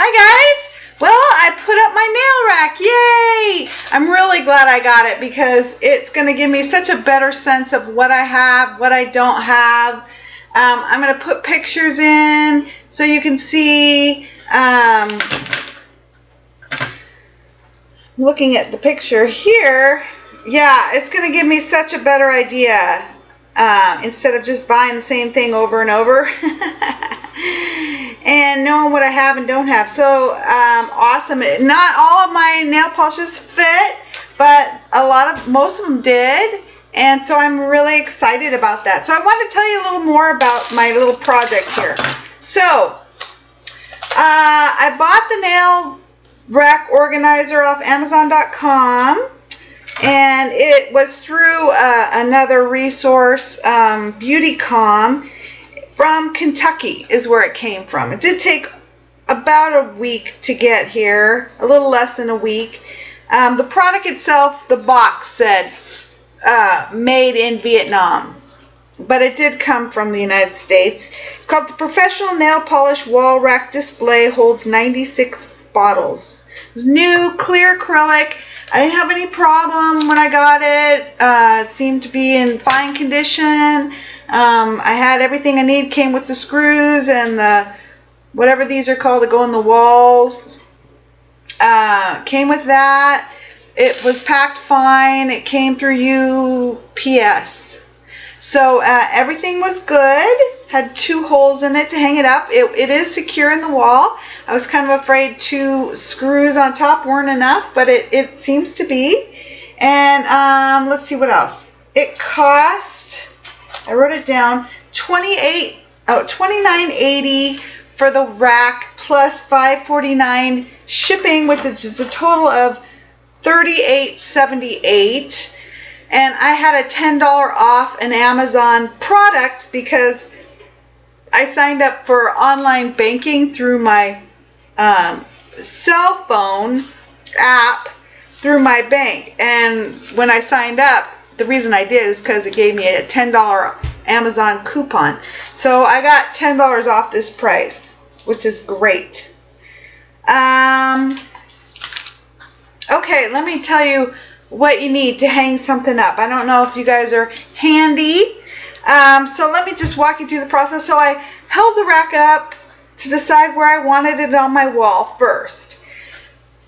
Hi guys! Well, I put up my nail rack. Yay! I'm really glad I got it because it's going to give me such a better sense of what I have, what I don't have. I'm going to put pictures in so you can see. Looking at the picture here, yeah, it's going to give me such a better idea instead of just buying the same thing over and over. And knowing what I have and don't have. So awesome. Not all of my nail polishes fit, but most of them did, and so I'm really excited about that. So I wanted to tell you a little more about my little project here. So I bought the nail rack organizer off Amazon.com, and it was through another resource, Beautycom. From Kentucky is where it came from. It did take about a week to get here, a little less than a week. The product itself, the box said made in Vietnam, but it did come from the United States. It's called the Professional Nail Polish Wall Rack Display, holds 96 bottles. It's new, clear acrylic. I didn't have any problem when I got it. It seemed to be in fine condition. I had everything I need. Came with the screws and the whatever these are called that go in the walls. Came with that. It was packed fine. It came through UPS. So everything was good. Had 2 holes in it to hang it up. It is secure in the wall. I was kind of afraid 2 screws on top weren't enough, but it seems to be. And let's see what else. It cost, I wrote it down, $29.80 for the rack plus $5.49 shipping, which is a total of $38.78. And I had a $10 off an Amazon product because I signed up for online banking through my cell phone app through my bank. And when I signed up, the reason I did is because it gave me a $10 Amazon coupon. So I got $10 off this price, which is great. Okay, let me tell you what you need to hang something up. I don't know if you guys are handy. So let me just walk you through the process. So I held the rack up to decide where I wanted it on my wall first.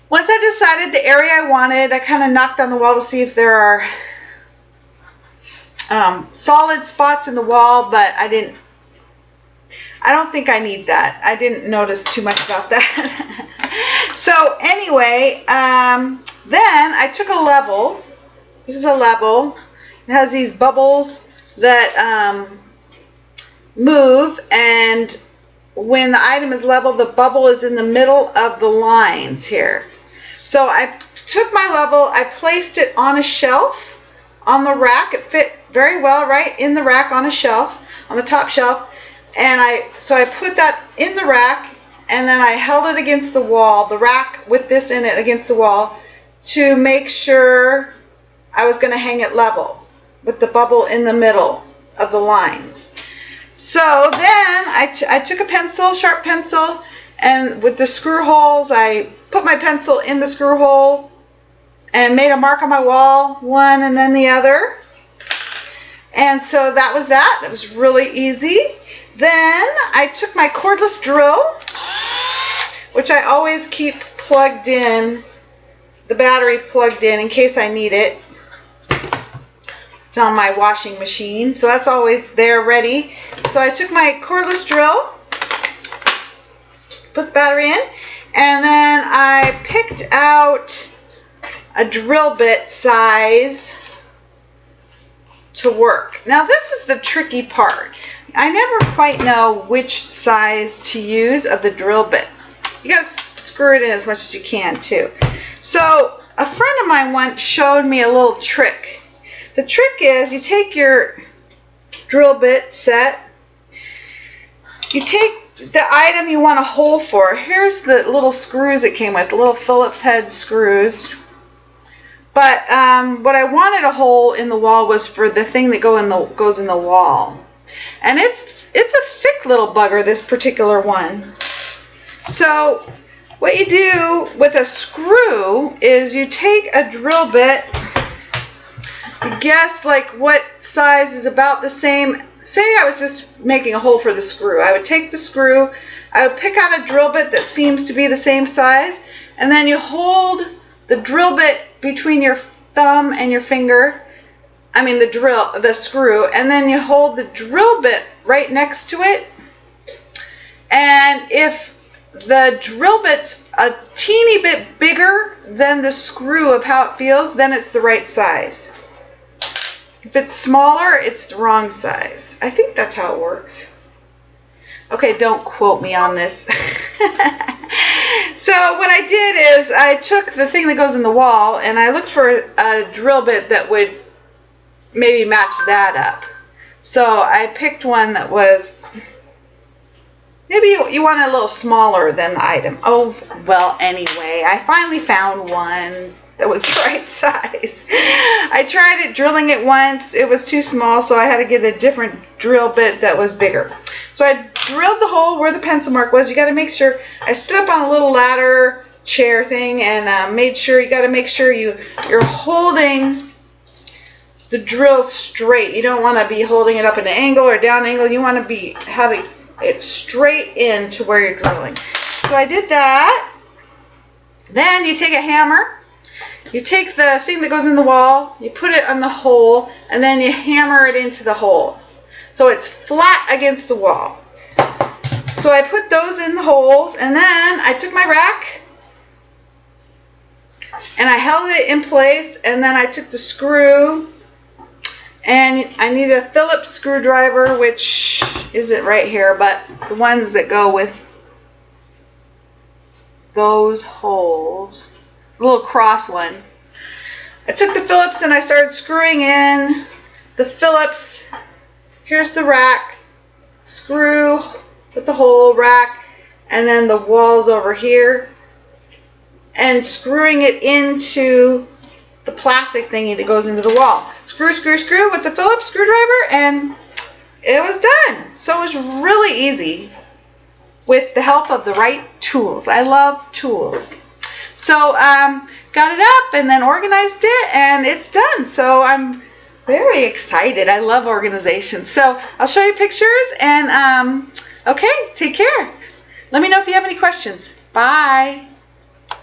Once I decided the area I wanted, I kind of knocked on the wall to see if there are solid spots in the wall, but I don't think I need that. I didn't notice too much about that. So anyway, then I took a level. This is a level. It has these bubbles that move, and when the item is level, the bubble is in the middle of the lines here. So I took my level, I placed it on a shelf on the rack. It fit very well right in the rack on a shelf, on the top shelf. And so I put that in the rack, and then I held it against the wall, the rack with this in it against the wall, to make sure I was going to hang it level with the bubble in the middle of the lines. So then I took a pencil, sharp pencil, and with the screw holes, I put my pencil in the screw hole and made a mark on my wall, one and then the other. And so that was that. It was really easy. Then I took my cordless drill, which I always keep plugged in, the battery plugged in case I need it. It's on my washing machine, so that's always there ready. So I took my cordless drill, put the battery in, and then I picked out a drill bit size to work. Now this is the tricky part. I never quite know which size to use of the drill bit. You gotta screw it in as much as you can too. So a friend of mine once showed me a little trick. The trick is you take your drill bit set, you take the item you want a hole for. Here's the little screws it came with, the little Phillips head screws. But what I wanted a hole in the wall was for the thing that goes in the wall. And it's a thick little bugger, this particular one. So what you do with a screw is you take a drill bit, you guess like what size is about the same. Say I was just making a hole for the screw. I would take the screw, I would pick out a drill bit that seems to be the same size, and then you hold the drill bit between your thumb and your finger. I mean the screw, and then you hold the drill bit right next to it. And if the drill bit's a teeny bit bigger than the screw of how it feels, then it's the right size. If it's smaller, it's the wrong size. I think that's how it works. Okay, don't quote me on this. So what I did is I took the thing that goes in the wall and I looked for a drill bit that would maybe match that up. So I picked one that was, maybe you want it a little smaller than the item. Oh, well, anyway, I finally found one that was the right size. I tried it drilling it once. It was too small, so I had to get a different drill bit that was bigger. So I drilled the hole where the pencil mark was. You got to make sure. I stood up on a little ladder chair thing and made sure. You got to make sure you're holding the drill straight. You don't want to be holding it up at an angle or down angle. You want to be having it straight into where you're drilling. So I did that. Then you take a hammer. You take the thing that goes in the wall, you put it on the hole, and then you hammer it into the hole. So it's flat against the wall. So I put those in the holes, and then I took my rack, and I held it in place, and then I took the screw, and I need a Phillips screwdriver, which isn't right here, but the ones that go with those holes. Little cross one. I took the Phillips and I started screwing in the Phillips. Here's the rack, screw with the hole, rack, and then the walls over here, and screwing it into the plastic thingy that goes into the wall. Screw, screw, screw with the Phillips screwdriver, and it was done. So it was really easy with the help of the right tools. I love tools. So got it up and then organized it, and it's done. So I'm very excited. I love organization. So I'll show you pictures, and okay, take care. Let me know if you have any questions. Bye.